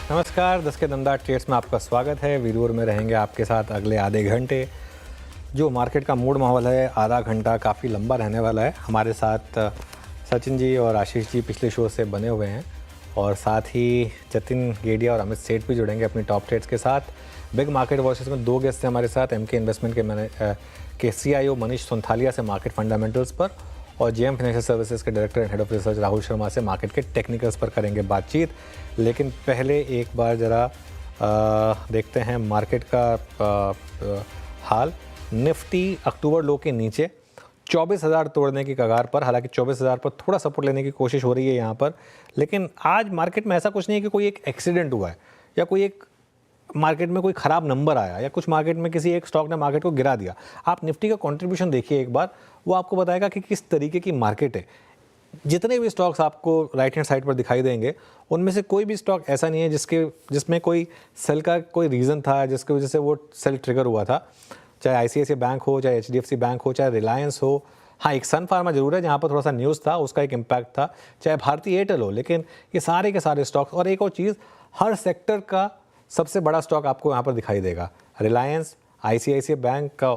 नमस्कार, 10 के दमदार ट्रेड्स में आपका स्वागत है। वीडियो में रहेंगे आपके साथ अगले आधे घंटे। जो मार्केट का मूड माहौल है, आधा घंटा काफ़ी लंबा रहने वाला है। हमारे साथ सचिन जी और आशीष जी पिछले शो से बने हुए हैं और साथ ही जतिन गेडिया और अमित सेठ भी जुड़ेंगे अपनी टॉप ट्रेड्स के साथ। बिग मार्केट वॉइसेस में 2 गेस्ट हैं हमारे साथ, एमके इन्वेस्टमेंट के CIO मनीष सोनथालिया से मार्केट फंडामेंटल्स पर और जेएम फाइनेंशियल सर्विसेज के director and head of research Rahul Sharma से मार्केट के टेक्निकल्स पर करेंगे बातचीत। लेकिन पहले एक बार ज़रा देखते हैं मार्केट का हाल। निफ्टी अक्टूबर लो के नीचे 24,000 तोड़ने की कगार पर, हालांकि 24,000 पर थोड़ा सपोर्ट लेने की कोशिश हो रही है यहाँ पर। लेकिन आज मार्केट में ऐसा कुछ नहीं है कि कोई एक एक्सीडेंट हुआ है या कोई एक मार्केट में कोई ख़राब नंबर आया या कुछ मार्केट में किसी एक स्टॉक ने मार्केट को गिरा दिया। आप निफ्टी का कंट्रीब्यूशन देखिए एक बार, वो आपको बताएगा कि किस तरीके की मार्केट है। जितने भी स्टॉक्स आपको राइट हैंड साइड पर दिखाई देंगे, उनमें से कोई भी स्टॉक ऐसा नहीं है जिसमें कोई सेल का कोई रीज़न था जिसकी वजह से वो सेल ट्रिगर हुआ था। चाहे ICICI बैंक हो, चाहे HDFC बैंक हो, चाहे रिलायंस हो। हाँ, एक सन फार्मा जरूर है जहाँ पर थोड़ा सा न्यूज़ था, उसका एक इम्पैक्ट था, चाहे भारतीय एयरटेल हो। लेकिन ये सारे के सारे स्टॉक्स, और एक और चीज़, हर सेक्टर का सबसे बड़ा स्टॉक आपको यहाँ पर दिखाई देगा। रिलायंस, ICICI बैंक का,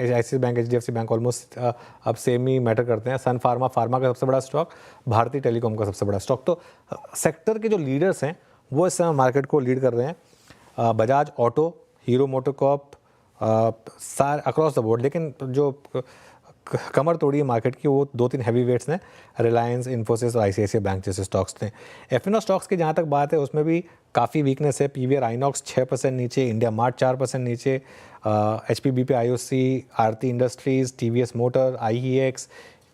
ICICI bank, HDFC bank almost अब सेम ही मैटर करते हैं। सन फार्मा का सबसे बड़ा स्टॉक, भारतीय टेलीकॉम का सबसे बड़ा स्टॉक। तो सेक्टर के जो लीडर्स हैं वो इस समय मार्केट को लीड कर रहे हैं। बजाज ऑटो, हीरो मोटोकॉर्प, सार अक्रॉस द बोर्ड। लेकिन जो कमर तोड़ी है मार्केट की वो 2-3 हैवी वेट्स ने, रिलायंस, इन्फोसिस और ICICI बैंक जैसे स्टॉक्स थे। F&O स्टॉक्स की जहाँ तक बात है उसमें भी काफ़ी वीकनेस है। PVR आइनॉक्स 6% नीचे, इंडिया मार्ट 4% नीचे, HP BP IOC, आरती इंडस्ट्रीज़, TVS मोटर, IEX,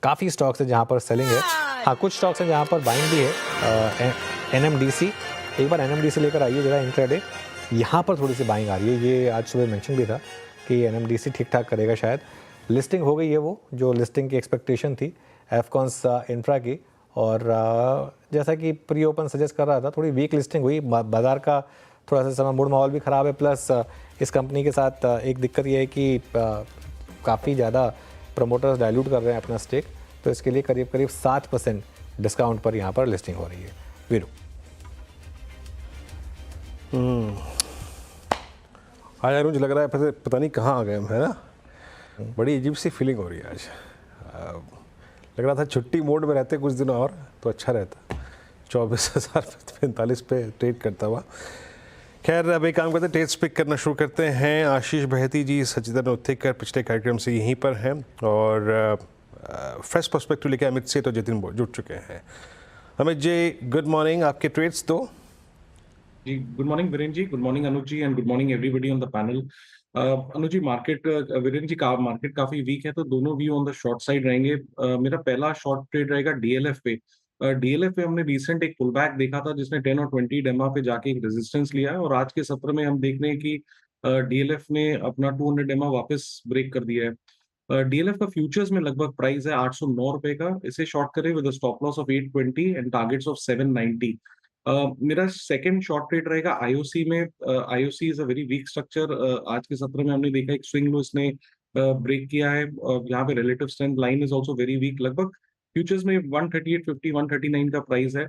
काफ़ी स्टॉक्स है जहाँ पर सेलिंग है। हाँ, कुछ स्टॉक्स हैं जहाँ पर बाइंग भी है। NMDC, एक बार NMDC लेकर आइए जरा इंट्राडे, यहाँ पर थोड़ी सी बाइंग आ रही है। ये आज सुबह मेंशन भी था कि NMDC ठीक ठाक करेगा शायद। लिस्टिंग हो गई है वो जो लिस्टिंग की एक्सपेक्टेशन थी एफकॉन्स इंफ्रा की, और जैसा कि प्री ओपन सजेस्ट कर रहा था, थोड़ी वीक लिस्टिंग हुई। बाज़ार का थोड़ा सा समय मूड माहौल भी ख़राब है। प्लस इस कंपनी के साथ एक दिक्कत ये है कि काफ़ी ज़्यादा प्रमोटर्स डाइल्यूट कर रहे हैं अपना स्टेक, तो इसके लिए करीब करीब 7% डिस्काउंट पर यहाँ पर लिस्टिंग हो रही है। वीरू, आज यार मुझे लग रहा है पता नहीं कहाँ आ गए हम, है ना। बड़ी अजीब सी फीलिंग हो रही है आज। लग रहा था छुट्टी मोड में रहते कुछ दिन और तो अच्छा रहता। 24,045 पे ट्रेड करता हुआ। खैर, अब एक काम करते हैं, ट्रेड्स पिक करना शुरू करते हैं। आशीष बहती जी, सचिदर उत्थिकर पिछले कार्यक्रम से यहीं पर हैं और फ्रेश पर्सपेक्टिव लेके अमित से तो जतिन जुड़ चुके हैं। Amit ji, good morning. आपके ट्रेड्स दो। जी, good morning Virendra ji, good morning Anuj ji, and good morning everybody on the panel. Anuj ji, Virendra ji का मार्केट काफी वीक है तो दोनों भी ऑन द शॉर्ट साइड रहेंगे। मेरा पहला शॉर्ट ट्रेड रहेगा DLF पे। DLF पे हमने रिसेंट एक पुल बैक देखा था जिसने 10 और 20 डेमा पे जाके एक रेजिस्टेंस लिया है, और आज के सत्र में हम देख रहे हैं कि DLF ने अपना 200 डेमा वापस ब्रेक कर दिया है। DLF का फ्यूचर्स में लगभग प्राइस है 809 रुपए का। इसे शॉर्ट करें with stop loss of 820 and targets of 790। मेरा सेकंड शॉर्ट ट्रेड रहेगा IOC में। IOC is a very weak structure. आज के सत्र में हमने देखा एक स्विंग लो इसने ब्रेक किया है। यहाँ पे relative strength line is also very weak. लगभग फ्यूचर्स में 138.50 139 का प्राइस है।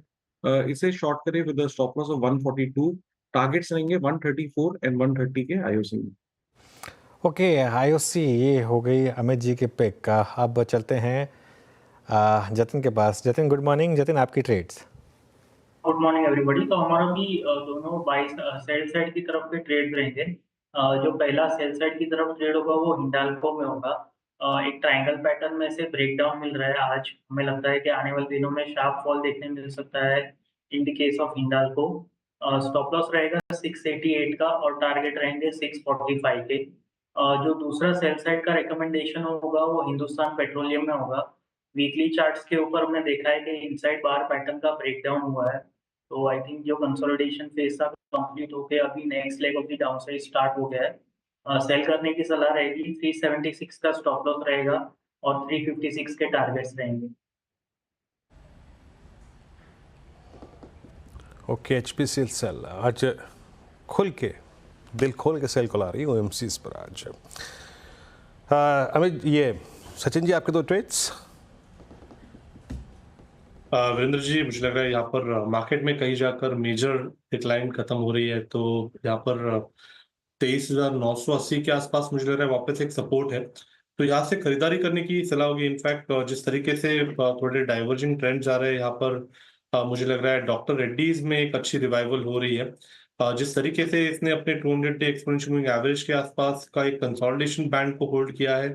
इसे शॉर्ट करें with stop loss of 142। Targets रहेंगे 134 एंड 130 के IOC में। ओके, IOC ये हो गई अमित जी के पिक का। अब चलते हैं जतिन के पास। Jatin, good morning. जतिन, आपकी ट्रेड्स। Good morning everybody. तो हमारा भी दोनों बाई सेल साइड की तरफ के ट्रेड रहेंगे। जो पहला सेल साइड की तरफ ट्रेड होगा वो हिंडाल्को में होगा। एक ट्रायंगल पैटर्न में से ब्रेकडाउन मिल रहा है आज। हमें लगता है कि आने वाले दिनों में शार्प फॉल देखने मिल सकता है in the case of Hindalco. Stop loss रहेगा 688 का और टारगेट रहेंगे 645 के। जो दूसरा सेल साइड का रिकमेंडेशन होगा वो हिंदुस्तान पेट्रोलियम में होगा। वीकली चार्ट्स के ऊपर हमने देखा है कि इनसाइड बार पैटर्न का ब्रेकडाउन हुआ है, तो आई थिंक जो कंसोलिडेशन फेज था कंप्लीट होके अभी next leg of the downside start हो गया है। सेल करने की सलाह रहेगी। 376 का स्टॉप लॉस रहेगा और 356 के टारगेट्स रहेंगे। ओके, HPCL सेल आज खुल के, दिल खोल के सेल को ला रही है OMCs पर आज। अमित, ये सचिन जी आपके दो ट्रेड्स। वीरेंद्र जी, मुझे लग रहा है यहाँ पर मार्केट में कहीं जाकर मेजर डिक्लाइन खत्म हो रही है, तो यहाँ पर 23,980 के आसपास मुझे लग रहा है वापस एक सपोर्ट है। तो यहाँ से खरीदारी करने की सलाह होगी। इनफैक्ट जिस तरीके से थोड़े डाइवर्जिंग ट्रेंड्स आ रहे हैं यहाँ पर, मुझे लग रहा है डॉक्टर रेड्डीज में एक अच्छी रिवाइवल हो रही है। जिस तरीके से इसने अपने 200 डे एक्सपोनेंशियल मूविंग एवरेज के आसपास का एक कंसोलिडेशन बैंड को होल्ड किया है,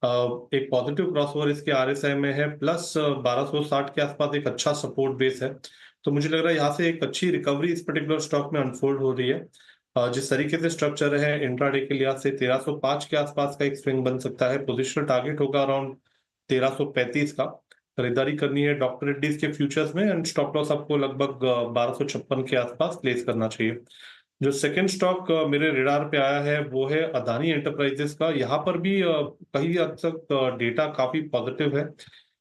एक पॉजिटिव क्रॉसओवर इसके आरएसआई में है, प्लस 1260 के आसपास एक अच्छा सपोर्ट बेस है। तो मुझे लग रहा है यहाँ से एक अच्छी रिकवरी इस पर्टिकुलर स्टॉक में अनफोल्ड हो रही है। जिस तरीके से स्ट्रक्चर है इंट्राडे के लिहाज से 1305 के आसपास का एक स्विंग बन सकता है। पोजिशनल टारगेट होगा अराउंड 1335 का। खरीदारी करनी है डॉक्टर रेड्डीज के फ्यूचर्स में, एंड स्टॉप लॉस आपको लगभग 1256 के आसपास प्लेस करना चाहिए। जो सेकंड स्टॉक मेरे रेडार पे आया है वो है अदानी एंटरप्राइजेस का। यहाँ पर भी कहीं हद तक डेटा काफी पॉजिटिव है।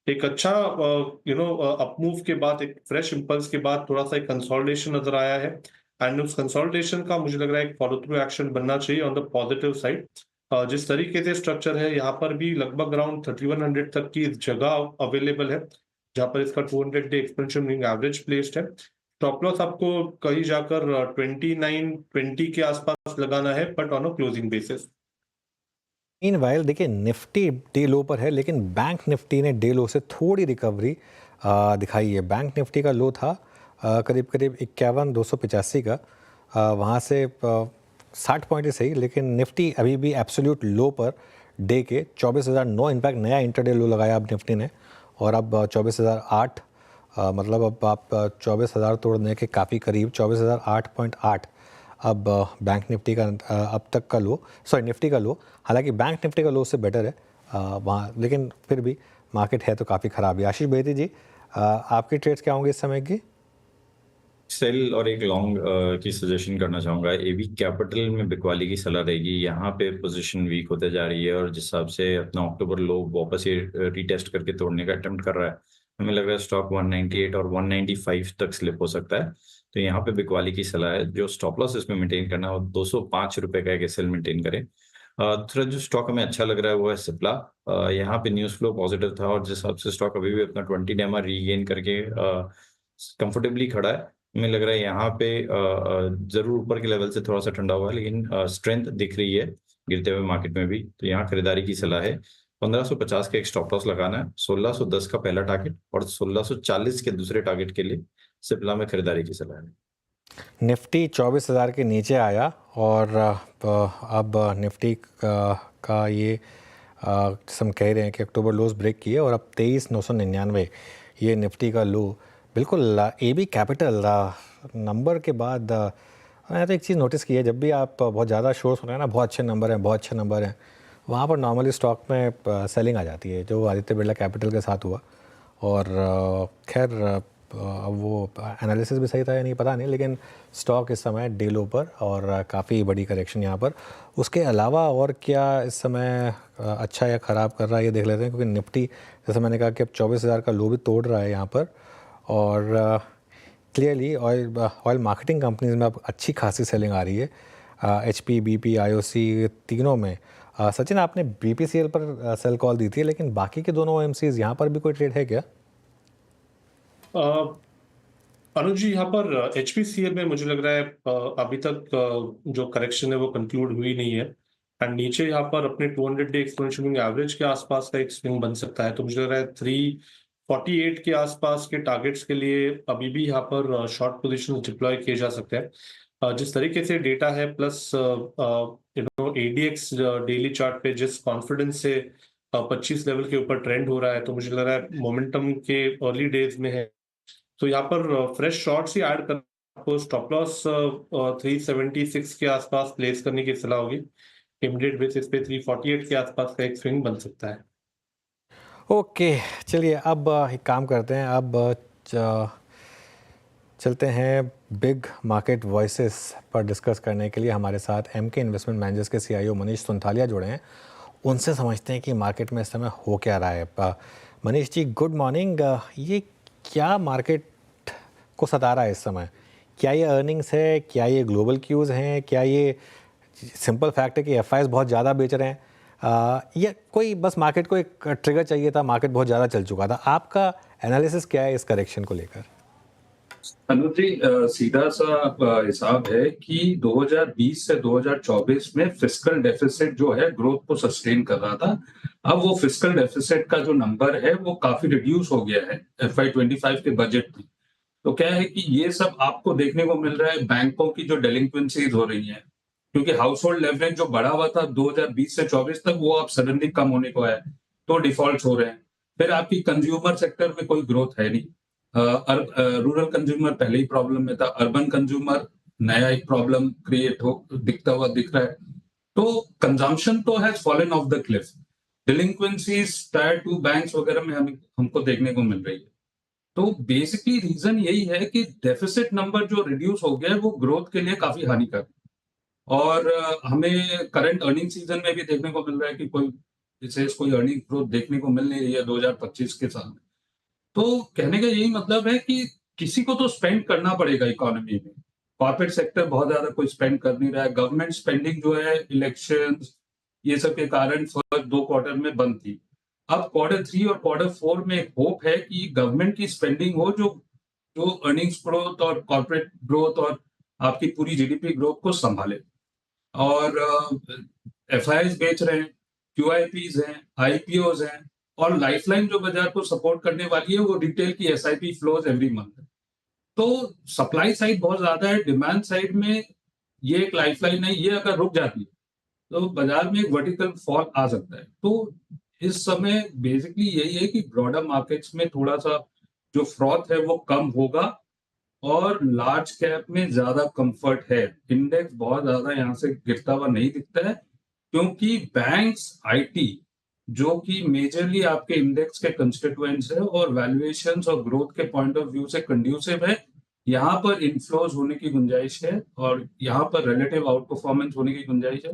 एक अच्छा अपमूव के बाद, एक फ्रेश इंपल्स के बाद थोड़ा सा एक कंसोलिडेशन नजर आया है, एंड उस कंसोलिडेशन का मुझे लग रहा है एक फॉलो थ्रू एक्शन बनना चाहिए ऑन द पॉजिटिव साइड। जिस तरीके से स्ट्रक्चर है यहाँ पर भी लगभग अराउंड 3100 तक की जगह अवेलेबल है, जहां पर इसका 200 day expansion moving average placed है। स्टॉप लॉस आपको कहीं जाकर 2920 के आसपास लगाना है, but on a closing basis. Meanwhile देखिए निफ्टी डे लो पर है, लेकिन बैंक निफ्टी ने डे लो से थोड़ी रिकवरी दिखाई है। बैंक निफ्टी का लो था करीब करीब 51,285 का, वहाँ से 60 पॉइंट ही सही, लेकिन निफ्टी अभी भी एब्सोल्यूट लो पर डे के 24,009 इनफैक्ट नया इंटरडे लो लगाया अब निफ्टी ने, और अब 24,008 मतलब अब आप 24,000 तोड़ने के काफ़ी करीब 24,008.8 अब बैंक निफ्टी का अब तक का लो, सॉरी निफ्टी का लो। हालांकि बैंक निफ्टी का लो से बेटर है वहाँ, लेकिन फिर भी मार्केट है तो काफ़ी ख़राब है। आशीष बेदी जी, आपकी ट्रेड्स क्या होंगे इस समय की? सेल और एक लॉन्ग की सजेशन करना चाहूंगा। एबी कैपिटल में बिकवाली की सलाह रहेगी। यहाँ पे पोजीशन वीक होते जा रही है और जिस हिसाब से अपना अक्टूबर लो वापस ये रीटेस्ट करके तोड़ने का अटेम्प्ट कर रहा है, हमें लग रहा है स्टॉक 198 और 195 तक स्लिप हो सकता है। तो यहाँ पे बिकवाली की सलाह है। जो स्टॉप लॉस इसमें मेंटेन करना है वो 205 रुपए का एक एसएल मेंटेन करें। दूसरा जो स्टॉक हमें अच्छा लग रहा है वो है सिप्ला। यहाँ पे न्यूज फ्लो पॉजिटिव था और जिस हिसाब से स्टॉक अभी भी अपना 20 डेमा रीगेन करके कंफर्टेबली खड़ा है, हमें लग रहा है यहाँ पे जरूर ऊपर के लेवल से थोड़ा सा ठंडा हुआ है, लेकिन स्ट्रेंथ दिख रही है गिरते हुए मार्केट में भी। तो यहाँ खरीदारी की सलाह है। 1550 का एक स्टॉप लॉस लगाना है, 1610 का पहला टारगेट और 1640 के दूसरे टारगेट के लिए सिप्ला में खरीदारी की सलाह है। निफ्टी 24,000 के नीचे आया और अब निफ्टी का ये हम कह रहे हैं कि अक्टूबर लोज ब्रेक किए और अब 23,999 ये निफ्टी का लो। बिल्कुल एबी कैपिटल नंबर के बाद मैंने तो एक चीज़ नोटिस की है, जब भी आप बहुत ज़्यादा शोर सुन रहे हैं ना, बहुत अच्छे नंबर हैं, बहुत अच्छे नंबर हैं, वहाँ पर नॉर्मली स्टॉक में सेलिंग आ जाती है, जो आदित्य बिरला कैपिटल के साथ हुआ। और खैर अब वो एनालिसिस भी सही था या नहीं पता नहीं, लेकिन स्टॉक इस समय डे लो पर और काफ़ी बड़ी करेक्शन यहाँ पर। उसके अलावा और क्या इस समय अच्छा या ख़राब कर रहा है ये देख लेते हैं, क्योंकि निफ्टी जैसे मैंने कहा कि अब 24,000 का लो भी तोड़ रहा है यहाँ पर, और क्लियरली ऑयल मार्केटिंग कंपनीज में अब अच्छी खासी सेलिंग आ रही है। HP, BP, IOC तीनों में। सचिन, आपने BPCL पर सेल कॉल दी थी, लेकिन बाकी के दोनों OMCs यहाँ पर भी कोई ट्रेड है क्या? अनुज जी, यहाँ पर HPCL में मुझे लग रहा है अभी तक जो करेक्शन है वो कंक्लूड हुई नहीं है, एंड नीचे यहाँ पर अपने 200 डे एक्सपोनेंशियल मूविंग एवरेज के आसपास का एक स्विंग बन सकता है। तो मुझे लग रहा है 348 के आसपास के टारगेट्स के लिए अभी भी यहाँ पर शॉर्ट पोजीशन डिप्लॉय किए जा सकते हैं। जिस तरीके से डेटा है प्लस ADX डेली चार्ट पे जिस कॉन्फिडेंस से 25 लेवल के ऊपर ट्रेंड हो रहा है, तो मुझे लग रहा है मोमेंटम के अर्ली डेज में है। तो यहाँ पर फ्रेश शॉर्ट्स ही ऐड कर, आपको स्टॉप लॉस 376 के आसपास प्लेस करने की सलाह होगी। इमीडिएट बेसिस पे 348 के आसपास का एक स्विंग बन सकता है। ओके, चलिए अब एक काम करते हैं, अब चलते हैं बिग मार्केट वॉइसेस पर डिस्कस करने के लिए हमारे साथ MK इन्वेस्टमेंट मैनेजर्स के CIO मनीष सुनथालिया जुड़े हैं। उनसे समझते हैं कि मार्केट में इस समय हो क्या रहा है। Manish ji, good morning. ये क्या मार्केट को सता रहा है इस समय? क्या ये अर्निंग्स है, क्या ये ग्लोबल क्यूज़ हैं, क्या ये सिंपल फैक्ट है कि FIs बहुत ज़्यादा बेच रहे हैं? ये कोई बस मार्केट को एक ट्रिगर चाहिए था, मार्केट बहुत ज़्यादा चल चुका था। आपका एनालिसिस क्या है इस करेक्शन को लेकर? अनुज जी, सीधा सा हिसाब है कि 2020 से 2024 में फिस्कल डेफिसिट जो है ग्रोथ को सस्टेन कर रहा था। अब वो फिस्कल डेफिसिट का जो नंबर है वो काफी रिड्यूस हो गया है FY25 के बजट में। तो क्या है कि ये सब आपको देखने को मिल रहा है, बैंकों की जो डेलिंक्वेंसीज हो रही हैं, क्योंकि हाउस होल्ड लेवरेज जो बढ़ा हुआ था 2020 से 24 तक, वो अब सडनली कम होने को है, तो डिफॉल्ट हो रहे हैं। फिर आपकी कंज्यूमर सेक्टर में कोई ग्रोथ है नहीं। रूरल कंज्यूमर पहले ही प्रॉब्लम में था, अर्बन कंज्यूमर नया एक प्रॉब्लम क्रिएट हो दिखता हुआ दिख रहा है। तो कंजम्पशन तो has fallen off the cliff. Delinquencies tier 2 banks वगैरह में हमको देखने को मिल रही है। तो बेसिकली रीजन यही है कि डेफिसिट नंबर जो रिड्यूस हो गया है वो ग्रोथ के लिए काफी हानिकारक, और हमें करंट अर्निंग सीजन में भी देखने को मिल रहा है कि कोई अर्निंग ग्रोथ देखने को मिल नहीं रही है 2025 के साल में। तो कहने का यही मतलब है कि किसी को तो स्पेंड करना पड़ेगा इकोनॉमी में। कॉर्पोरेट सेक्टर बहुत ज्यादा कोई स्पेंड कर नहीं रहा है। गवर्नमेंट स्पेंडिंग जो है इलेक्शंस ये सब के कारण फर्स्ट 2 क्वार्टर में बंद थी। अब Q3 और Q4 में एक होप है कि गवर्नमेंट की स्पेंडिंग हो जो जो अर्निंग्स ग्रोथ और कॉर्पोरेट ग्रोथ और आपकी पूरी जीडीपी ग्रोथ को संभाले। और FIIs बेच रहे हैं, QIPs हैं, IPOs हैं, और लाइफलाइन जो बाजार को सपोर्ट करने वाली है वो रिटेल की SIP फ्लोज एवरी मंथ है। तो सप्लाई साइड बहुत ज्यादा है, डिमांड साइड में ये एक लाइफलाइन है, ये अगर रुक जाती है तो बाजार में एक वर्टिकल फॉल आ सकता है। तो इस समय बेसिकली यही है कि ब्रॉडर मार्केट्स में थोड़ा सा जो फ्रॉथ है वो कम होगा, और लार्ज कैप में ज्यादा कंफर्ट है। इंडेक्स बहुत ज्यादा यहाँ से गिरता हुआ नहीं दिखता है, क्योंकि बैंक्स, IT जो कि मेजरली आपके इंडेक्स के कंस्टिट्यूएंट्स है और वैल्यूएशंस और ग्रोथ के पॉइंट ऑफ व्यू से कंड्यूसिव है, यहाँ पर इनफ्लोज होने की गुंजाइश है और यहाँ पर रिलेटिव आउट परफॉर्मेंस होने की गुंजाइश है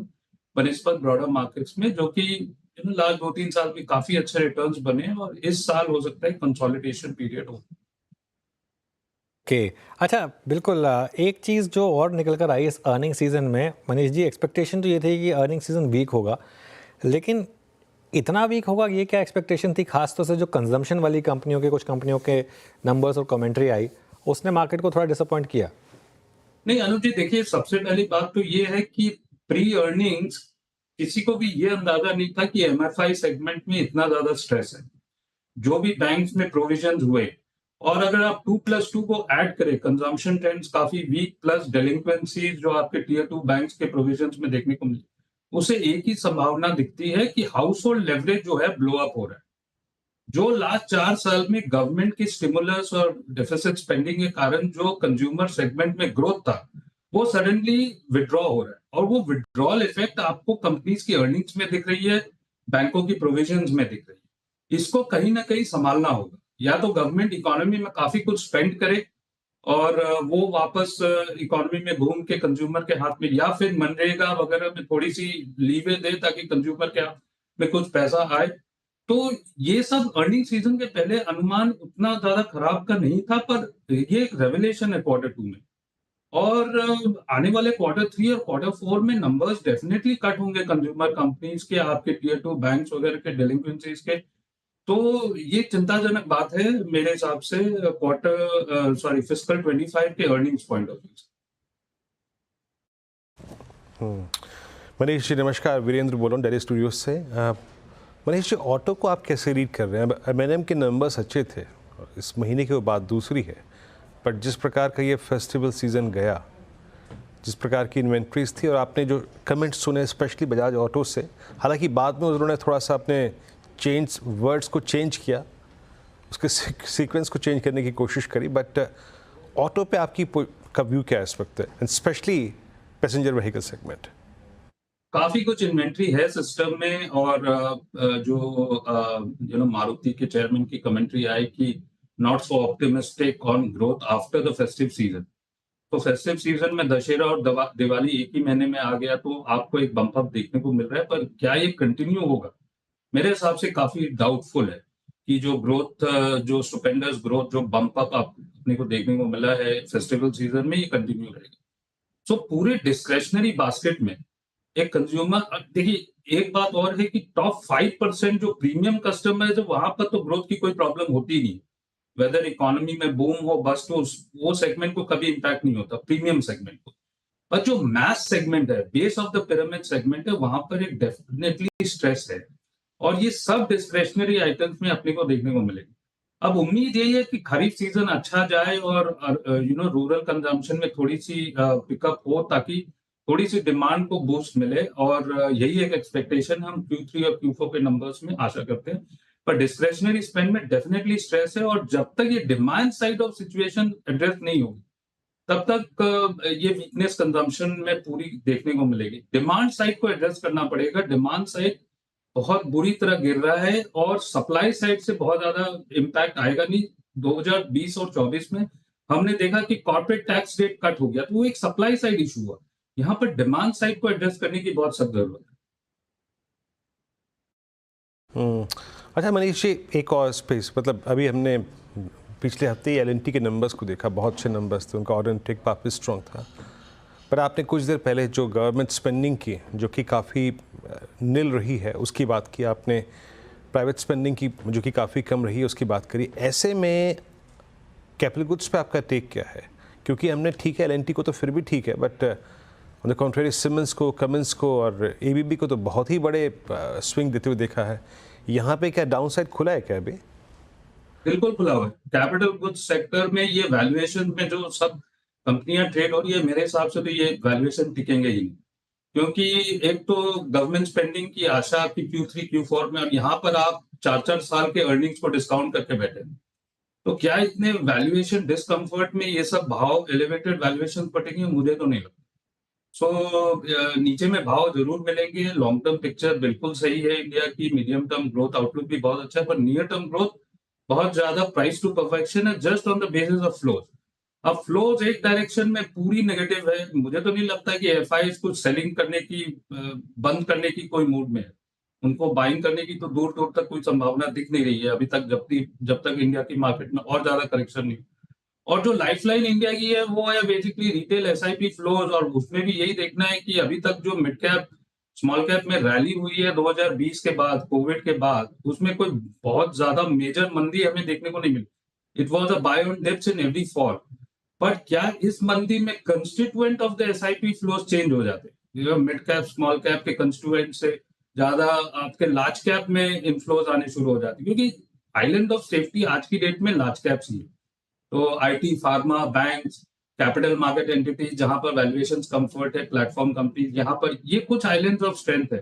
बनिस्बत ब्रॉडर मार्केट्स में, जो कि लास्ट 2-3 साल में काफी अच्छे रिटर्न्स बने, और इस साल हो सकता है कंसोलिडेशन पीरियड हो। ओके, अच्छा, बिल्कुल। एक चीज़ जो और निकल कर आई इस अर्निंग सीजन में, मनीष जी, एक्सपेक्टेशन तो ये थी कि अर्निंग सीजन वीक होगा, लेकिन इतना वीक होगा ये क्या एक्सपेक्टेशन थी? खासतौर से जो कंजम्पशन वाली कंपनियों के, कुछ कंपनियों के नंबर्स और कमेंट्री आई, उसने मार्केट को थोड़ा डिसअपॉइंट किया। नहीं अनुज जी, देखिए सबसे पहली बात तो ये है कि प्री अर्निंग्स किसी को भी ये अंदाजा नहीं था कि MFI सेगमेंट में इतना ज्यादा स्ट्रेस है। जो भी बैंक्स में प्रोविजन हुए, और अगर आप 2+2 को ऐड करें, कंजम्पशन ट्रेंड्स काफी वीक प्लस डेलिंक्वेंसीज जो आपके टियर 2 बैंक्स के प्रोविजंस में देखने को मिली, उसे एक ही संभावना दिखती है कि हाउस होल्ड लेवरेज जो है ब्लो अप हो रहा है। जो लास्ट 4 साल में गवर्नमेंट की स्टिमुलस और डेफिसिट स्पेंडिंग के कारण जो कंज्यूमर सेगमेंट में ग्रोथ था, वो सडनली विड्रॉ हो रहा है, और वो विड्रॉल इफेक्ट आपको कंपनीज की अर्निंग्स में दिख रही है, बैंकों की प्रोविजंस में दिख रही है। इसको कहीं ना कहीं संभालना होगा। या तो गवर्नमेंट इकोनॉमी में काफी कुछ स्पेंड करे और वो वापस इकोनॉमी में घूम के कंज्यूमर के हाथ में, या फिर मनरेगा वगैरह में थोड़ी सी लीवे दे ताकि कंज्यूमर के हाथ में कुछ पैसा आए। तो ये सब अर्निंग सीजन के पहले अनुमान उतना ज्यादा खराब का नहीं था, पर ये एक रेवलेशन है Q2 में, और आने वाले Q3 और Q4 में नंबर्स डेफिनेटली कट होंगे कंज्यूमर कंपनीज के, आपके टियर 2 बैंक्स वगैरह के डेलिंक्वेंसीज के। तो ये चिंताजनक बात है मेरे हिसाब से फिस्कल 25 के अर्निंग्स पॉइंट ऑफ व्यू से। मनीष जी नमस्कार, वीरेंद्र बोल रहा हूँ दिल्ली स्टूडियो से। मनीष जी, ऑटो को आप कैसे रीड कर रहे हैं? M&M के नंबर्स अच्छे थे, इस महीने की वो बात दूसरी है, बट जिस प्रकार का ये फेस्टिवल सीज़न गया, जिस प्रकार की इन्वेंट्रीज थी, और आपने जो कमेंट्स सुने स्पेशली बजाज ऑटो से, हालांकि बाद में उन्होंने थोड़ा सा अपने वर्ड्स को चेंज किया, उसके सीक्वेंस को चेंज करने की कोशिश करी, बट ऑटो पे आपकी का व्यू क्या इस वक्त है, and specially passenger vehicle segment? काफी कुछ इन्वेंट्री है सिस्टम में, और जो मारुति के चेयरमैन की कमेंट्री आई कि not so optimistic on growth after the festive season. तो फेस्टिव सीजन में दशहरा और दिवाली एक ही महीने में आ गया, तो आपको एक बम्प अप देखने को मिल रहा है, पर क्या ये कंटिन्यू होगा? मेरे हिसाब से काफी डाउटफुल है कि जो ग्रोथ, जो स्टुपेंडस ग्रोथ, जो बम्प अप अपने को देखने को मिला है फेस्टिवल सीजन में, ये कंटिन्यू रहेगा। सो पूरे डिस्क्रेशनरी बास्केट में एक कंज्यूमर, देखिए एक बात और है कि टॉप 5% जो प्रीमियम कस्टमर्स है वहां पर तो ग्रोथ की कोई प्रॉब्लम होती नहीं, वेदर इकोनॉमी में बूम हो बस्ट हो, वो सेगमेंट को कभी इंपैक्ट नहीं होता, प्रीमियम सेगमेंट को। पर जो मैस सेगमेंट है, base of the pyramid segment है, वहां पर एक डेफिनेटली स्ट्रेस है, और ये सब डिस्क्रेशनरी आइटम्स में अपने को देखने को मिलेगी। अब उम्मीद यही है कि खरीफ सीजन अच्छा जाए और रूरल कंजम्पशन में थोड़ी सी पिकअप हो, ताकि थोड़ी सी डिमांड को बूस्ट मिले, और यही एक एक्सपेक्टेशन हम Q3 और Q4 के नंबर्स में आशा करते हैं। पर डिस्क्रेशनरी स्पेंड में डेफिनेटली स्ट्रेस है, और जब तक ये demand side of situation address नहीं होगी तब तक ये वीकनेस कंजम्पशन में पूरी देखने को मिलेगी। डिमांड साइड को एड्रेस करना पड़ेगा। डिमांड साइड बहुत बुरी तरह गिर रहा है, और सप्लाई साइड से बहुत ज्यादा इम्पैक्ट आएगा नहीं। 2020 और 24 में हमने देखा कि कॉर्पोरेट टैक्स रेट कट हो गया, तो वो एक सप्लाई साइड इशू हुआ। यहाँ पर डिमांड साइड को एड्रेस करने की बहुत सख्त जरूरत है। अच्छा मनीष जी, एक और स्पेस, मतलब अभी हमने पिछले हफ्ते L&T के नंबर्स को देखा, बहुत अच्छे नंबर्स थे, उनका ऑर्डर इनटेक काफ़ी स्ट्रॉन्ग था। पर आपने कुछ देर पहले जो गवर्नमेंट स्पेंडिंग की, जो कि काफ़ी निल रही है, उसकी बात की आपने। प्राइवेट स्पेंडिंग की जो कि काफ़ी कम रही है, उसकी बात करी। ऐसे में कैपिटल गुड्स पे आपका टेक क्या है? क्योंकि हमने ठीक है L&T को तो फिर भी ठीक है, but on the contrary Siemens को, कमिंस को और ABB को तो बहुत ही बड़े स्विंग देते हुए देखा है। यहाँ पे क्या डाउन साइड खुला है क्या अभी? बिल्कुल खुला हुआ है। कैपिटल गुड्स सेक्टर में ये वैल्यूएशन में जो सब कंपनियां ट्रेड हो रही है, मेरे हिसाब से तो ये वैल्यूएशन टिकेंगे ही नहीं, क्योंकि एक तो गवर्नमेंट स्पेंडिंग की आशा आपकी Q3 Q4 में, और यहाँ पर आप 4-4 साल के अर्निंग्स को डिस्काउंट करके बैठे हैं। तो क्या इतने वैल्यूएशन डिस्कम्फर्ट में ये सब भाव एलिवेटेड वैल्यूएशन पटेंगे? मुझे तो नहीं लगता। नीचे में भाव जरूर मिलेंगे। लॉन्ग टर्म पिक्चर बिल्कुल सही है इंडिया की, मीडियम टर्म ग्रोथ आउटलुक भी बहुत अच्छा है, पर नियर टर्म ग्रोथ बहुत ज्यादा प्राइस टू परफेक्शन है, just on the basis of flows. अब फ्लोज एक डायरेक्शन में पूरी नेगेटिव है। मुझे तो नहीं लगता कि FIs कुछ सेलिंग करने की, बंद करने की कोई मूड में है। उनको बाइंग करने की तो दूर दूर तक कोई संभावना दिख नहीं रही है अभी तक, जब तक इंडिया की मार्केट में और ज्यादा करेक्शन नहीं। और जो लाइफलाइन इंडिया की है वो है बेसिकली रिटेल SIP फ्लोज, और उसमें भी यही देखना है कि अभी तक जो मिड कैप स्मॉल कैप में रैली हुई है 2020 के बाद, कोविड के बाद, उसमें कोई बहुत ज्यादा मेजर मंदी हमें देखने को नहीं मिली। It was a buy on dips in every fall. पर क्या इस मंदी में constituent of the SIP flows change हो जाते हैं? मिड कैप स्मॉल कैप के कंस्टिट्यूएंट से ज्यादा आपके लार्ज कैप में इनफ्लोज आने शुरू हो जाते हैं, क्योंकि आइलैंड ऑफ सेफ्टी आज की डेट में लार्ज कैप्स ही है। तो IT, pharma, banks, capital market entities जहां पर वैल्यूएशंस कंफर्ट है, प्लेटफॉर्म कंपनीज, यहाँ पर ये कुछ आइलैंड्स ऑफ स्ट्रेंथ है।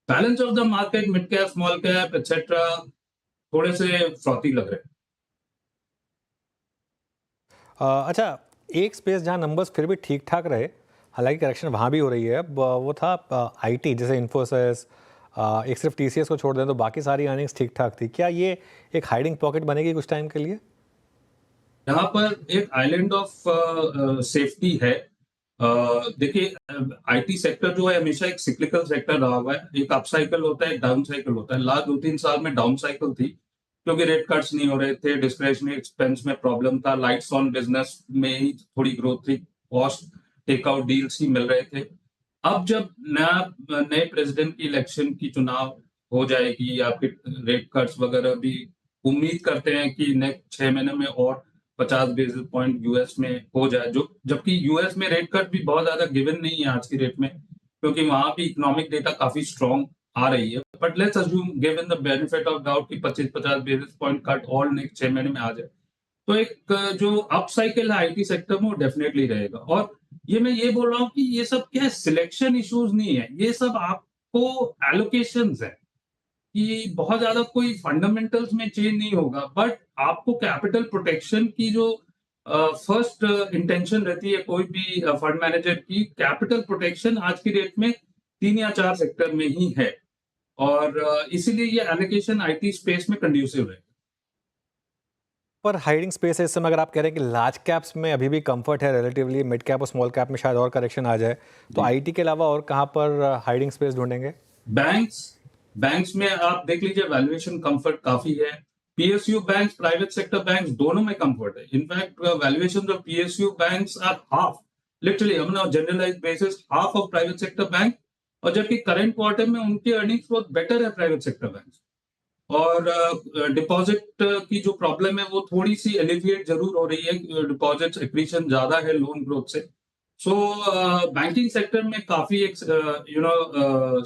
Balance of the market, mid cap, small cap etcetera थोड़े से फ्रॉथी लग रहे हैं। अच्छा, एक स्पेस जहां नंबर्स फिर भी ठीक ठाक रहे, हालांकि करेक्शन वहां भी हो रही है, वो था IT, जैसे इन्फोसिस। एक सिर्फ TCS को छोड़ दें तो बाकी सारी अर्निंग्स ठीक ठाक थी। क्या ये एक हाइडिंग पॉकेट बनेगी कुछ टाइम के लिए? यहाँ पर एक आइलैंड ऑफ सेफ्टी है। देखिए, IT सेक्टर जो है हमेशा एक सिक्लिकल सेक्टर रहा हुआ है। एक अप साइकिल होता है, एक डाउन साइकिल होता है। लास्ट 2-3 साल में डाउन साइकिल थी, क्योंकि रेट कट्स नहीं हो रहे थे, डिस्क्रिशनरी एक्सपेंस में प्रॉब्लम था, लाइट्स ऑन बिजनेस में ही थोड़ी ग्रोथ थी, कॉस्ट टेकआउट डील्स ही मिल रहे थे। अब जब नए प्रेसिडेंट की इलेक्शन की चुनाव हो जाएगी, आपके रेट कट्स वगैरह भी उम्मीद करते हैं कि नेक्स्ट 6 महीने में और 50 बेसिस पॉइंट यूएस में हो जाए, जो जबकि यूएस में रेट कट भी बहुत ज्यादा गिवन नहीं है आज की रेट में, क्योंकि वहां भी इकोनॉमिक डेटा काफी स्ट्रॉन्ग आ रही है। But let's assume given the benefit of doubt कि 25-50 बेसिस पॉइंट कट और नेक्स्ट 6 महीने में आ जाए, तो एक जो अप साइकिल है IT सेक्टर में वो डेफिनेटली रहेगा। और ये मैं ये बोल रहा हूँ कि ये सब क्या है, सिलेक्शन इश्यूज नहीं है, ये सब आपको एलोकेशंस है, कि बहुत ज्यादा कोई फंडामेंटल्स में चेंज नहीं होगा, बट आपको कैपिटल प्रोटेक्शन की जो फर्स्ट इंटेंशन रहती है कोई भी फंड मैनेजर की, कैपिटल प्रोटेक्शन आज की डेट में 3 या 4 सेक्टर में ही है, और इसीलिए ये एलोकेशन IT स्पेस में कंड्यूसिव है। पर हाइडिंग स्पेस है इस समय, अगर आप कह रहे हैं कि लार्ज कैप्स में अभी भी कंफर्ट है रिलेटिवली, मिड कैप और स्मॉल कैप में शायद और करेक्शन आ जाए, तो IT के अलावा और कहाँ पर हाइडिंग स्पेस ढूंढेंगे? बैंक्स में आप देख लीजिए, वैल्यूएशन कंफर्ट काफी है। PSU banks, private sector banks, दोनों में कंफर्ट है। In fact valuation of PSU banks are half, literally on a generalised basis, half of private sector bank और जबकि करंट क्वार्टर में उनके अर्निंग्स बहुत बेटर है प्राइवेट सेक्टर बैंक। और डिपॉजिट की जो प्रॉब्लम है वो थोड़ी सी एलिविएट जरूर हो रही है, डिपॉजिट एक्रीशन ज्यादा है लोन ग्रोथ से। सो बैंकिंग सेक्टर में काफी एक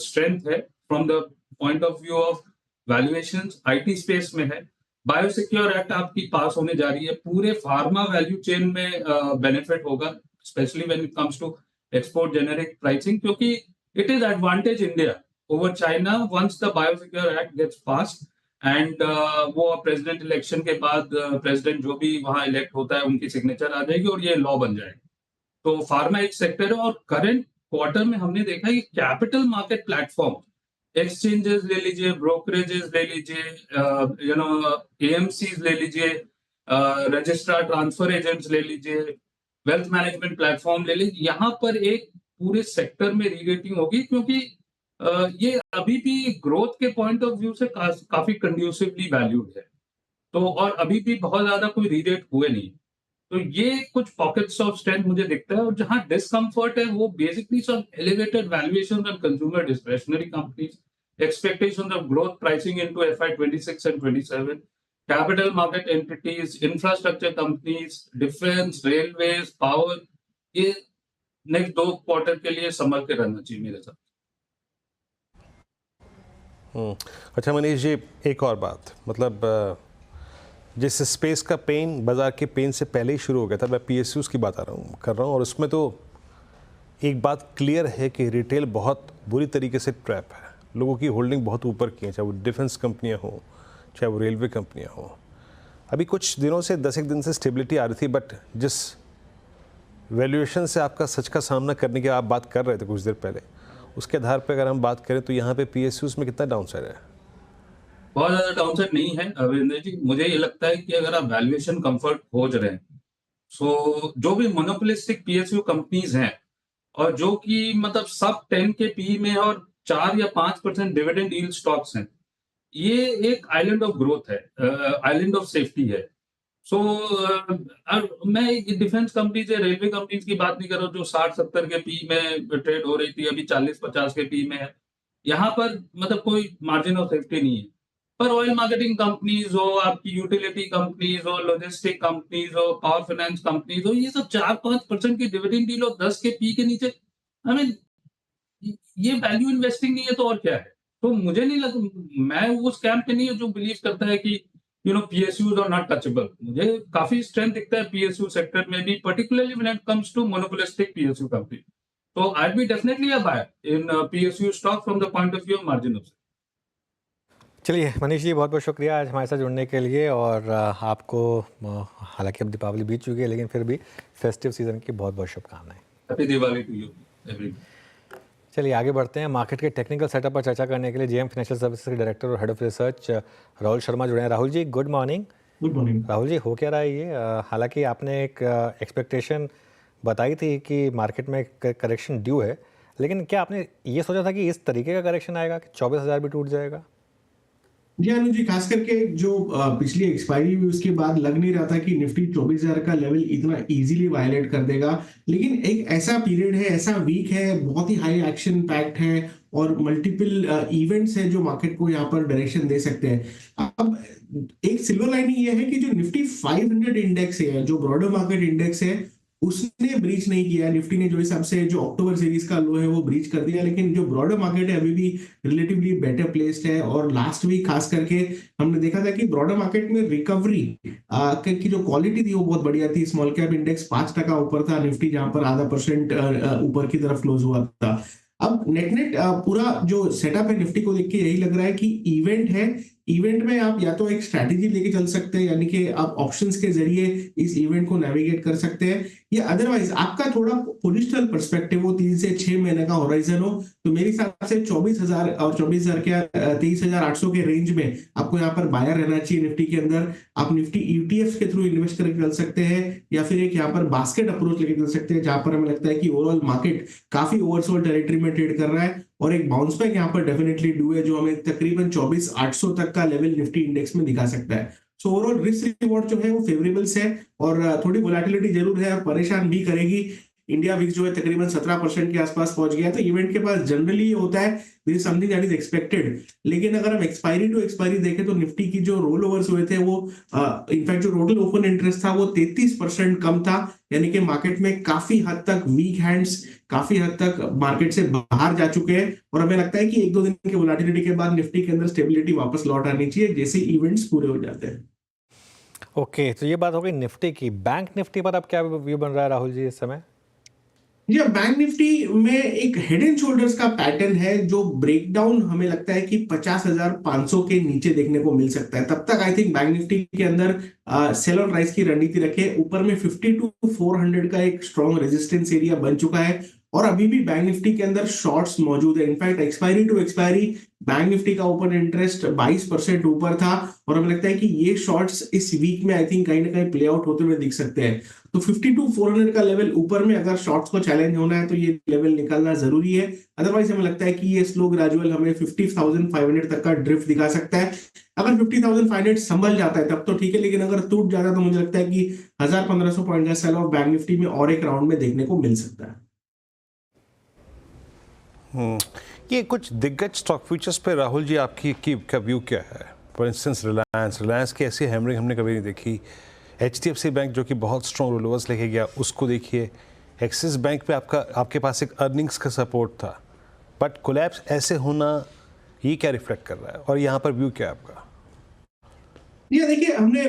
स्ट्रेंथ है from the point of view of valuations. IT space में है, बायोसिक्योर एक्ट आपकी पास होने जा रही है, पूरे फार्मा वैल्यू चेन में बेनिफिट होगा, specially when it comes to export generic pricing, क्योंकि it is advantage India over China once the biosecure act gets passed. And वो प्रेसिडेंट इलेक्शन के बाद प्रेसिडेंट जो भी वहां इलेक्ट होता है उनकी सिग्नेचर आ जाएगी और ये लॉ बन जाएगा। तो फार्मा एक सेक्टर है। और करंट क्वार्टर में हमने देखा है कि कैपिटल मार्केट प्लेटफॉर्म, एक्सचेंजेस ले लीजिए, ब्रोकरेजेस ले लीजिए, एएमसीज ले लीजिए, रजिस्ट्रार ट्रांसफर एजेंट्स ले लीजिए, वेल्थ मैनेजमेंट प्लेटफॉर्म ले लीजिए, यहाँ पर एक पूरे सेक्टर में रीरेटिंग होगी, क्योंकि ये अभी भी ग्रोथ के पॉइंट ऑफ व्यू से काफी कंड्यूसिवली वैल्यूड है। तो और अभी भी बहुत ज्यादा कोई रीरेट हुए नहीं। तो ये कुछ पॉकेट्स ऑफ स्ट्रेंथ मुझे दिखता है। और जहां डिस्कम्फर्ट है वो बेसिकली सब elevated valuation on consumer discretionary companies, expectations of growth pricing into FY 26 and 27, capital market entities, infrastructure companies, defence, railways, power, ये नेक्स्ट 2 क्वार्टर के लिए संभल के रहना चाहिए मेरे साथ। अच्छा मनीष जी, एक और बात, मतलब जिस स्पेस का पेन बाज़ार के पेन से पहले ही शुरू हो गया था, मैं PSUs की बात कर रहा हूँ, और उसमें तो एक बात क्लियर है कि रिटेल बहुत बुरी तरीके से ट्रैप है, लोगों की होल्डिंग बहुत ऊपर की है, चाहे वो डिफेंस कंपनियाँ हों, चाहे वो रेलवे कंपनियाँ हों। अभी कुछ दिनों से 10 एक दिन से स्टेबिलिटी आ रही थी, बट जिस वैल्यूएशन से आपका सच का सामना करने की आप बात कर रहे थे कुछ देर पहले, उसके आधार पर अगर हम बात करें तो यहाँ पे PSUs में कितना डाउन साइड है? बहुत ज्यादा डाउनसाइड नहीं है अविंदर जी। मुझे ये लगता है कि अगर आप वैल्यूएशन कंफर्ट खोज रहे हैं, सो जो भी मोनोपोलिस्टिक PSU कंपनीज हैं और जो कि मतलब सब 10 के PE में और 4 या 5% डिविडेंड यील्ड स्टॉक्स हैं, ये एक आइलैंड ऑफ ग्रोथ है, आइलैंड ऑफ सेफ्टी है। सो मैं डिफेंस कंपनीज या रेलवे कंपनीज की बात नहीं कर रहा हूँ जो 60-70 के PE में ट्रेड हो रही थी, अभी 40-50 के PE में है। यहाँ पर मतलब कोई मार्जिन ऑफ सेफ्टी नहीं है। पर ऑयल मार्केटिंग कंपनीज हो, आपकी यूटिलिटी कंपनीज हो, लॉजिस्टिक कंपनीज हो, पावर फाइनेंस कंपनीज हो, ये सब 4-5% की डिविडेंड डील और 10 के PE के नीचे, आई मीन ये वैल्यू इन्वेस्टिंग नहीं है तो और क्या है? तो मुझे नहीं लगता, मैं उस कैंप पे नहीं हूँ जो बिलीव करता है कि PSUs आर नॉट टचेबल। मुझे काफी स्ट्रेंथ दिखता है PSU सेक्टर में भी, particularly when it comes to monopolistic PSU company. तो I be definitely a buyer in PSU stock from the point of view of margin of. चलिए मनीष जी, बहुत बहुत शुक्रिया आज हमारे साथ जुड़ने के लिए। और आपको हालांकि अब दीपावली बीत चुकी है, लेकिन फिर भी फेस्टिव सीजन की बहुत बहुत शुभकामनाएं। Happy Diwali to you everyone. चलिए आगे बढ़ते हैं। मार्केट के टेक्निकल सेटअप पर चर्चा करने के लिए JM फाइनेंशियल सर्विसेज के डायरेक्टर और head of research Rahul Sharma जुड़े हैं। Rahul ji, good morning. Good morning. Rahul ji, हो क्या रहा है ये? हालांकि आपने एक एक्सपेक्टेशन बताई थी कि मार्केट में करेक्शन ड्यू है, लेकिन क्या आपने ये सोचा था कि इस तरीके का करेक्शन आएगा कि 24,000 भी टूट जाएगा? जी अनुज जी, खास करके जो पिछली एक्सपायरी हुई उसके बाद लग नहीं रहा था कि निफ्टी 24,000 का लेवल इतना इजीली वायलेट कर देगा। लेकिन एक ऐसा पीरियड है, ऐसा वीक है, बहुत ही हाई एक्शन पैक्ड है और मल्टीपल इवेंट्स है जो मार्केट को यहाँ पर डायरेक्शन दे सकते हैं। अब एक सिल्वर लाइनिंग ये है कि जो निफ्टी 500 इंडेक्स है, जो ब्रॉडर मार्केट इंडेक्स है, उसने ब्रीच नहीं किया। निफ्टी ने जो हिसाब से जो अक्टूबर सीरीज का लो है वो ब्रीच कर दिया, लेकिन जो ब्रॉडर मार्केट है अभी भी रिलेटिवली बेटर प्लेस्ड है। और लास्ट वीक खास करके हमने देखा था कि ब्रॉडर मार्केट में रिकवरी की जो क्वालिटी थी वो बहुत बढ़िया थी। स्मॉल कैप इंडेक्स 5% ऊपर था, निफ्टी जहां पर 0.5% ऊपर की तरफ क्लोज हुआ था। अब नेट पूरा जो सेटअप है निफ्टी को देख के यही लग रहा है कि इवेंट है। इवेंट में आप या तो एक स्ट्रैटेजी लेके चल सकते हैं, यानी कि आप ऑप्शंस के जरिए इस इवेंट को नेविगेट कर सकते हैं, या अदरवाइज आपका थोड़ा पोजिशनल पर्सपेक्टिव हो, 3 से 6 महीने का होराइजन हो, तो मेरे हिसाब से 24,000 और 24,000 के 23,800 के रेंज में आपको यहाँ पर बायर रहना चाहिए निफ्टी के अंदर। आप निफ्टी ETFs के थ्रू इन्वेस्ट करके चल सकते हैं, या फिर एक यहाँ पर बास्केट अप्रोच लेके चल सकते हैं, जहां पर हमें लगता है कि ओवरऑल मार्केट काफी ओवरसोल्ड टेरिटरी में ट्रेड कर रहा है और एक बाउंस बैक यहाँ पर डेफिनेटली ड्यू है, जो हमें तकरीबन 24,800 तक का लेवल निफ्टी इंडेक्स में दिखा सकता है। सो ओवरऑल रिस्क रिवॉर्ड जो है वो फेवरेबल है और थोड़ी वोलेटिलिटी जरूर है और परेशान भी करेगी। इंडिया विक्स जो है तकरीबन 17% के आसपास पहुंच गया है। तो इवेंट के पास जनरली ये होता है, this is something that is expected. लेकिन अगर हम एक्सपायरी टू एक्सपायरी देखें तो निफ्टी की जो रोल ओवर्स हुए थे वो इनफैक्ट जो टोटल ओपन इंटरेस्ट था वो 33% कम था, यानी कि मार्केट में काफी हद तक वीक हैंड्स काफी हद तक मार्केट से बाहर जा चुके हैं। और हमें लगता है कि 1-2 दिन की वोलेटिलिटी के बाद निफ्टी के अंदर स्टेबिलिटी वापस लौट आनी चाहिए जैसे इवेंट्स पूरे हो जाते हैं। ओके, तो ये बात हो गई निफ्टी की। बैंक निफ्टी पर अब क्या व्यू बन रहा है राहुल जी इस समय? जी, बैंक निफ्टी में एक हेड एंड शोल्डर्स का पैटर्न है जो ब्रेकडाउन हमें लगता है कि 50,500 के नीचे देखने को मिल सकता है। तब तक आई थिंक बैंक निफ्टी के अंदर सेल ऑन राइज की रणनीति रखे। ऊपर में 52,400 का एक स्ट्रॉन्ग रेजिस्टेंस एरिया बन चुका है और अभी भी बैंक निफ्टी के अंदर शॉर्ट्स मौजूद है। In fact expiry to expiry bank Nifty का ओपन इंटरेस्ट 22% ऊपर था और हमें लगता है कि ये शॉर्ट्स इस वीक में आई थिंक कहीं ना कहीं प्ले आउट होते हुए दिख सकते हैं। तो 52,400 का लेवल ऊपर में अगर शॉर्ट्स को चैलेंज होना है तो ये लेवल निकालना जरूरी है। अदरवाइज हमें लगता है कि ये स्लो ग्रेजुअल हमें 50,500 तक का ड्रिफ्ट दिखा सकता है। अगर 50,500 संभल जाता है तब तो ठीक है, लेकिन अगर टूट जाता है तो मुझे लगता है कि 1,000-1,500 पॉइंट का सेल ऑफ बैंक निफ्टी में और एक राउंड में देखने को मिल सकता है। ये कुछ दिग्गज स्टॉक फ्यूचर्स पे राहुल जी आपकी का व्यू क्या है? फॉर इंस्टेंस रिलायंस की ऐसी हैमरिंग हमने कभी नहीं देखी। HDFC बैंक जो कि बहुत स्ट्रॉन्ग रोलवर्स लेके गया उसको देखिए। एक्सिस बैंक पे आपके पास एक अर्निंग्स का सपोर्ट था, बट कोलैप्स ऐसे होना ये क्या रिफ्लेक्ट कर रहा है और यहाँ पर व्यू क्या है आपका? ये देखिए, हमने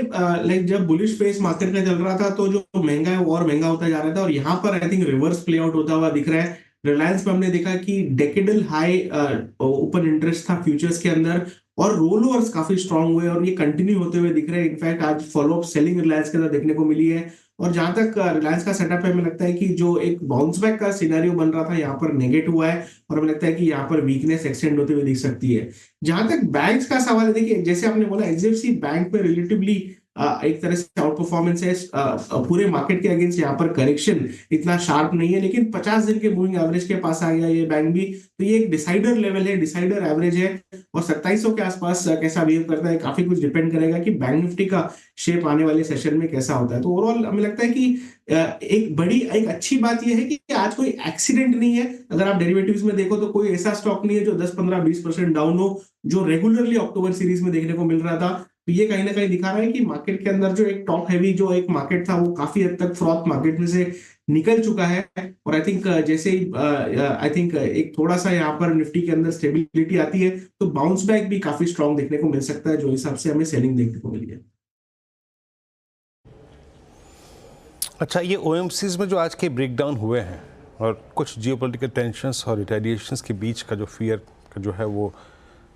लाइक जब बुलिश फेस मार्केट का चल रहा था तो जो महंगा है वो और महंगा होता जा रहा था और यहाँ पर I think reverse play out होता हुआ दिख रहा है। रिलायंस में हमने देखा कि डेकेडल हाई ओपन इंटरेस्ट था फ्यूचर्स के अंदर और रोल ओवर्स काफी स्ट्रांग हुए और ये कंटिन्यू होते हुए दिख रहे हैं। इनफैक्ट आज फॉलो अप सेलिंग रिलायंस के अंदर देखने को मिली है और जहां तक रिलायंस का सेटअप है हमें लगता है कि जो एक बाउंस बैक का सिनेरियो बन रहा था यहाँ पर नेगेट हुआ है और हमें लगता है कि यहाँ पर वीकनेस एक्सटेंड होते हुए दिख सकती है। जहां तक बैंक्स का सवाल है, देखिए जैसे आपने बोला HDFC बैंक में रिलेटिवली एक तरह से आउट परफॉर्मेंस है। पूरे मार्केट के अगेंस्ट यहाँ पर करेक्शन इतना शार्प नहीं है, लेकिन 50 दिन के मूविंग एवरेज के पास आ गया ये बैंक भी। तो ये एक डिसाइडर लेवल है, डिसाइडर एवरेज है और 2700 के आसपास कैसा बिहेव करता है काफी कुछ डिपेंड करेगा कि बैंक निफ्टी का शेप आने वाले सेशन में कैसा होता है। तो ओवरऑल हमें लगता है कि एक अच्छी बात यह है कि आज कोई एक्सीडेंट नहीं है। अगर आप डेरिवेटिव्स में देखो तो कोई ऐसा स्टॉक नहीं है जो 10-15-20% डाउन हो, जो रेगुलरली अक्टूबर सीरीज में देखने को मिल रहा था। तो ये कहीं ना कहीं दिखा रहा है कि मार्केट के अंदर जो एक टॉप हैवी जो एक मार्केट था वो काफी हद तक फ्रॉथ मार्केट में से निकल चुका है और आई थिंक जैसे ही आई थिंक एक थोड़ा सा यहाँ पर निफ्टी के अंदर स्टेबिलिटी आती है तो बाउंस बैक भी काफी स्ट्रांग देखने को मिल सकता है, जो हिसाब से हमें सेलिंग देखने को मिली है। अच्छा, ये OMCs में जो आज के ब्रेकडाउन हुए हैं और कुछ जियोपॉलिटिकल टेंशंस और रिटेलिएशंस के बीच का जो फियर का जो है वो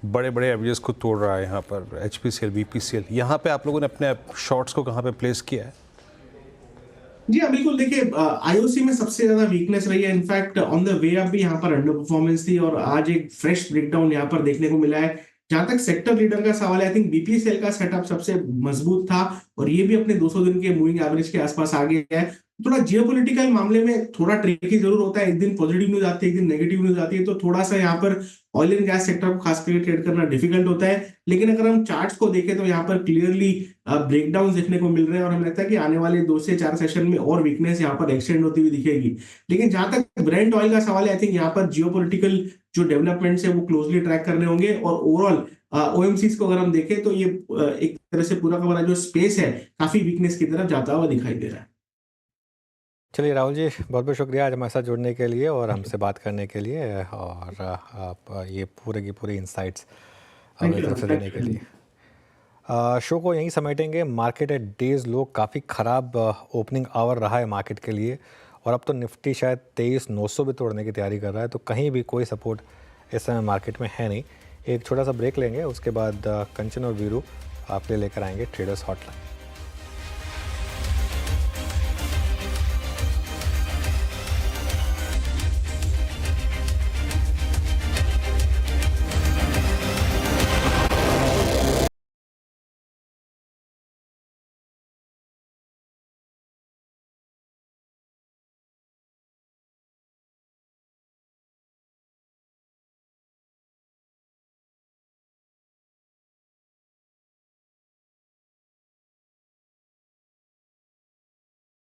बड़े बड़े एवरेजेस को तोड़ रहा है। यहाँ पर HPCL, BPCL, यहाँ पे आप लोगों ने अपने शॉर्ट्स को कहाँ पे प्लेस किया है? जी हाँ, बिल्कुल। देखिए IOC में सबसे ज्यादा वीकनेस रही है। In fact on the way up भी यहाँ पर अंडर परफॉर्मेंस थी और आज एक फ्रेश ब्रेकडाउन यहाँ पर देखने को मिला है। जहां तक सेक्टर लीडर का सवाल है, आई थिंक BPCL का सेटअप सबसे मजबूत था और ये भी अपने 200 दिन के मूविंग एवरेज के आसपास आ गया है। थोड़ा जियोपॉलिटिकल मामले में थोड़ा ट्रिकी जरूर होता है, एक दिन पॉजिटिव न्यूज आती है, एक दिन नेगेटिव न्यूज आती है, तो थोड़ा सा यहाँ पर ऑयल एंड गैस सेक्टर को खास करके ट्रेड करना डिफिकल्ट होता है। लेकिन अगर हम चार्ट्स को देखें तो यहाँ पर क्लियरली ब्रेकडाउन देखने को मिल रहे हैं और हमें लगता है कि आने वाले 2 से 4 सेशन में और वीकनेस यहाँ पर एक्सटेंड होती हुई दिखेगी। लेकिन जहां तक ब्रेंट ऑयल का सवाल है, आई थिंक यहाँ पर जियोपॉलिटिकल जो डेवलपमेंट्स है वो क्लोजली ट्रैक करने होंगे और ओवरऑल OMCs को अगर हम देखें तो ये एक तरह से पूरा का पूरा जो स्पेस है काफी वीकनेस की तरफ जाता हुआ दिखाई दे रहा है। चलिए राहुल जी, बहुत बहुत शुक्रिया आज हमारे साथ जुड़ने के लिए और हमसे बात करने के लिए और आप ये पूरे की पूरी इंसाइट्स हमें तरफ से देने के लिए। शो को यहीं समेटेंगे। मार्केट एट डेज लो, काफ़ी ख़राब ओपनिंग आवर रहा है मार्केट के लिए और अब तो निफ्टी शायद 23,900 भी तोड़ने की तैयारी कर रहा है, तो कहीं भी कोई सपोर्ट इस समय मार्केट में है नहीं। एक छोटा सा ब्रेक लेंगे, उसके बाद कंचन और वीरू आपके लिए लेकर आएंगे ट्रेडर्स हॉटलाइन।